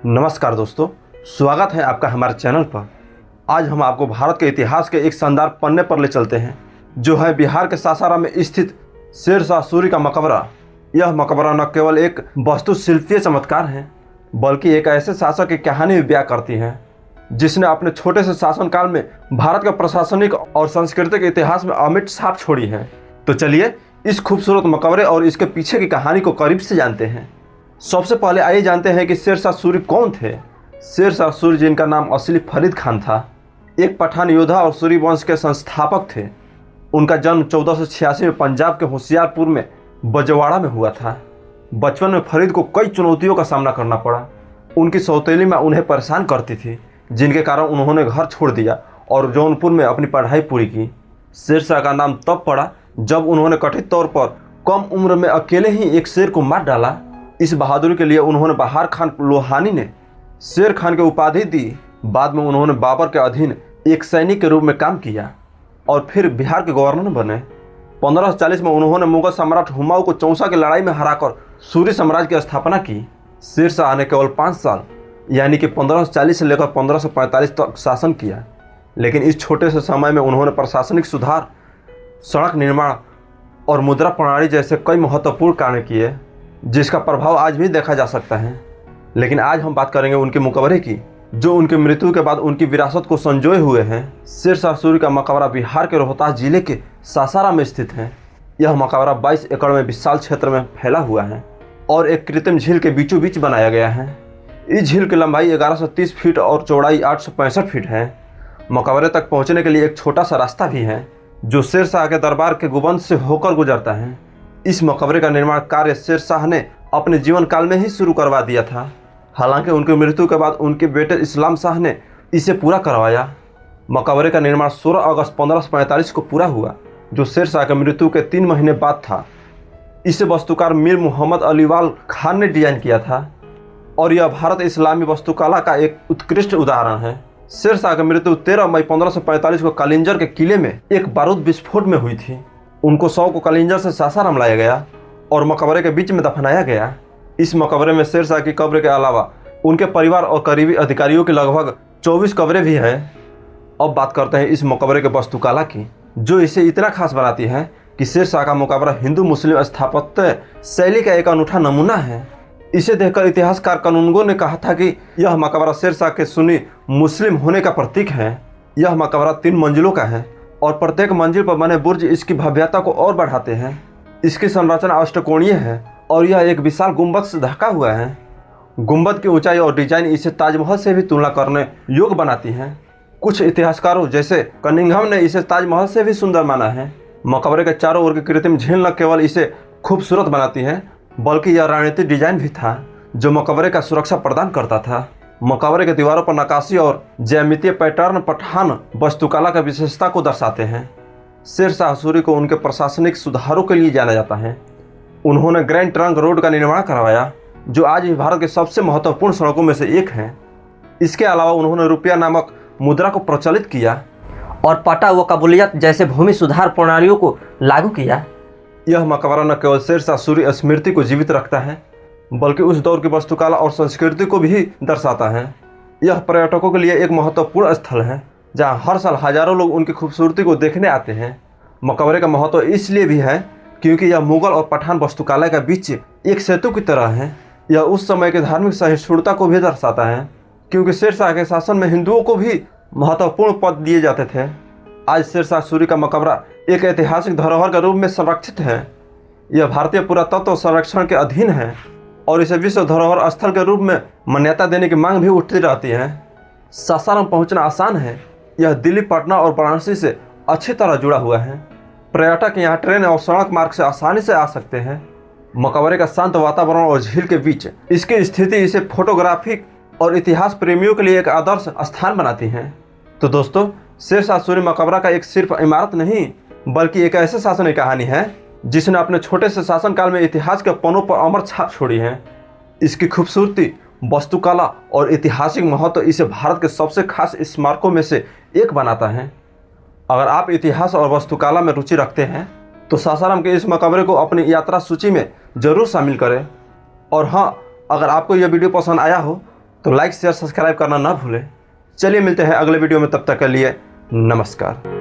नमस्कार दोस्तों, स्वागत है आपका हमारे चैनल पर। आज हम आपको भारत के इतिहास के एक शानदार पन्ने पर ले चलते हैं, जो है बिहार के सासाराम में स्थित शेर शाह सूरी का मकबरा। यह मकबरा न केवल एक वास्तुशिल्पीय चमत्कार है, बल्कि एक ऐसे शासक की कहानी भी बयां करती है जिसने अपने छोटे से शासनकाल में भारत के प्रशासनिक और सांस्कृतिक इतिहास में अमिट छाप छोड़ी है। तो चलिए इस खूबसूरत मकबरे और इसके पीछे की कहानी को करीब से जानते हैं। सबसे पहले आइए जानते हैं कि शेर शाह सूरी कौन थे। शेर शाह सूरी, जिनका नाम असली फरीद खान था, एक पठान योद्धा और सूरी वंश के संस्थापक थे। उनका जन्म 1486 में पंजाब के होशियारपुर में बजवाड़ा में हुआ था। बचपन में फरीद को कई चुनौतियों का सामना करना पड़ा। उनकी सौतेली मां उन्हें परेशान करती थी, जिनके कारण उन्होंने घर छोड़ दिया और जौनपुर में अपनी पढ़ाई पूरी की। शेर शाह का नाम तब पड़ा जब उन्होंने कथित तौर पर कम उम्र में अकेले ही एक शेर को मार डाला। इस बहादुरी के लिए उन्होंने बहार खान लोहानी ने शेर खान की उपाधि दी। बाद में उन्होंने बाबर के अधीन एक सैनिक के रूप में काम किया और फिर बिहार के गवर्नर बने। 1540 में उन्होंने मुगल सम्राट हुमायूं को चौसा की लड़ाई में हराकर सूरी साम्राज्य की स्थापना की। शेर शाह ने केवल 5 साल यानी कि 1540 से लेकर 1545 तक शासन किया, लेकिन इस छोटे से समय में उन्होंने प्रशासनिक सुधार, सड़क निर्माण और मुद्रा प्रणाली जैसे कई महत्वपूर्ण कार्य किए, जिसका प्रभाव आज भी देखा जा सकता है। लेकिन आज हम बात करेंगे उनके मकबरे की, जो उनकी मृत्यु के बाद उनकी विरासत को संजोए हुए हैं। शेर शाह सूरी का मकबरा बिहार के रोहतास जिले के सासाराम में स्थित है। यह मकबरा 22 एकड़ में विशाल क्षेत्र में फैला हुआ है और एक कृत्रिम झील के बीचों बीच बनाया गया है। इस झील की लंबाई 1130 फीट और चौड़ाई 865 फीट है। मकबरे तक पहुँचने के लिए एक छोटा सा रास्ता भी है, जो शेर शाह के दरबार के गुंबद से होकर गुजरता है। इस मकबरे का निर्माण कार्य शेर शाह ने अपने जीवन काल में ही शुरू करवा दिया था। हालांकि उनकी मृत्यु के बाद उनके बेटे इस्लाम शाह ने इसे पूरा करवाया। मकबरे का निर्माण 16 अगस्त 1545 को पूरा हुआ, जो शेर शाह की मृत्यु के 3 महीने बाद था। इसे वास्तुकार मीर मोहम्मद अलीवाल खान ने डिजाइन किया था और यह भारत इस्लामी वास्तुकला का एक उत्कृष्ट उदाहरण है। शेर शाह की मृत्यु 13 मई 1545 को कालिंजर के किले में एक बारूद विस्फोट में हुई थी। उनको 100 को कालिंजर से सासाराम लाया गया और मकबरे के बीच में दफनाया गया। इस मकबरे में शेर शाह की कब्र के अलावा उनके परिवार और करीबी अधिकारियों की लगभग 24 कब्रें भी हैं। अब बात करते हैं इस मकबरे के वास्तुकला की, जो इसे इतना खास बनाती है कि शेर शाह का मकबरा हिंदू मुस्लिम स्थापत्य शैली का एक अनूठा नमूना है। इसे देखकर इतिहासकार कानूनगो ने कहा था कि यह मकबरा शेर शाह के सुन्नी मुस्लिम होने का प्रतीक है। यह मकबरा 3 मंजिलों का है और प्रत्येक मंजिल पर बने बुर्ज इसकी भव्यता को और बढ़ाते हैं। इसकी संरचना अष्टकोणीय है और यह एक विशाल गुंबद से ढका हुआ है। गुंबद की ऊंचाई और डिजाइन इसे ताजमहल से भी तुलना करने योग्य बनाती है। कुछ इतिहासकारों जैसे कनिंघम ने इसे ताजमहल से भी सुंदर माना है। मकबरे के चारों ओर की कृत्रिम झील न केवल इसे खूबसूरत बनाती है, बल्कि यह रणनीतिक डिजाइन भी था, जो मकबरे का सुरक्षा प्रदान करता था। मकबरे के दीवारों पर नक्काशी और ज्यामितीय पैटर्न पठान वास्तुकला की विशेषता को दर्शाते हैं। शेर शाह सूरी को उनके प्रशासनिक सुधारों के लिए जाना जाता है। उन्होंने ग्रैंड ट्रंक रोड का निर्माण करवाया, जो आज भी भारत के सबसे महत्वपूर्ण सड़कों में से एक है। इसके अलावा उन्होंने रुपया नामक मुद्रा को प्रचलित किया और पटा व कबूलियत जैसे भूमि सुधार प्रणालियों को लागू किया। यह मकबरा न केवल शेर शाह सूरी स्मृति को जीवित रखता है, बल्कि उस दौर की वास्तुकला और संस्कृति को भी दर्शाता है। यह पर्यटकों के लिए एक महत्वपूर्ण स्थल है, जहां हर साल हजारों लोग उनकी खूबसूरती को देखने आते हैं। मकबरे का महत्व इसलिए भी है क्योंकि यह मुगल और पठान वास्तुकला के बीच एक सेतु की तरह है। यह उस समय की धार्मिक सहिष्णुता को भी दर्शाता है, क्योंकि शेर शाह के शासन में हिंदुओं को भी महत्वपूर्ण पद दिए जाते थे। आज शेर शाह सूरी का मकबरा एक ऐतिहासिक धरोहर के रूप में संरक्षित है। यह भारतीय पुरातत्व संरक्षण के अधीन है और इसे विश्व धरोहर स्थल के रूप में मान्यता देने की मांग भी उठती रहती है। सासाराम पहुंचना आसान है। यह दिल्ली, पटना और वाराणसी से अच्छी तरह जुड़ा हुआ है। पर्यटक यहाँ ट्रेन और सड़क मार्ग से आसानी से आ सकते हैं। मकबरे का शांत वातावरण और झील के बीच इसकी स्थिति इसे फोटोग्राफिक और इतिहास प्रेमियों के लिए एक आदर्श स्थान बनाती है। तो दोस्तों, शेर शाह सूरी मकबरा का एक सिर्फ इमारत नहीं, बल्कि एक ऐसे शासन की कहानी है जिसने अपने छोटे से शासनकाल में इतिहास के पन्नों पर अमर छाप छोड़ी है। इसकी खूबसूरती, वास्तुकला और ऐतिहासिक महत्व इसे भारत के सबसे खास स्मारकों में से एक बनाता है। अगर आप इतिहास और वास्तुकला में रुचि रखते हैं तो सासाराम के इस मकबरे को अपनी यात्रा सूची में जरूर शामिल करें। और हाँ, अगर आपको यह वीडियो पसंद आया हो तो लाइक शेयर सब्सक्राइब करना ना भूलें। चलिए मिलते हैं अगले वीडियो में, तब तक के लिए नमस्कार।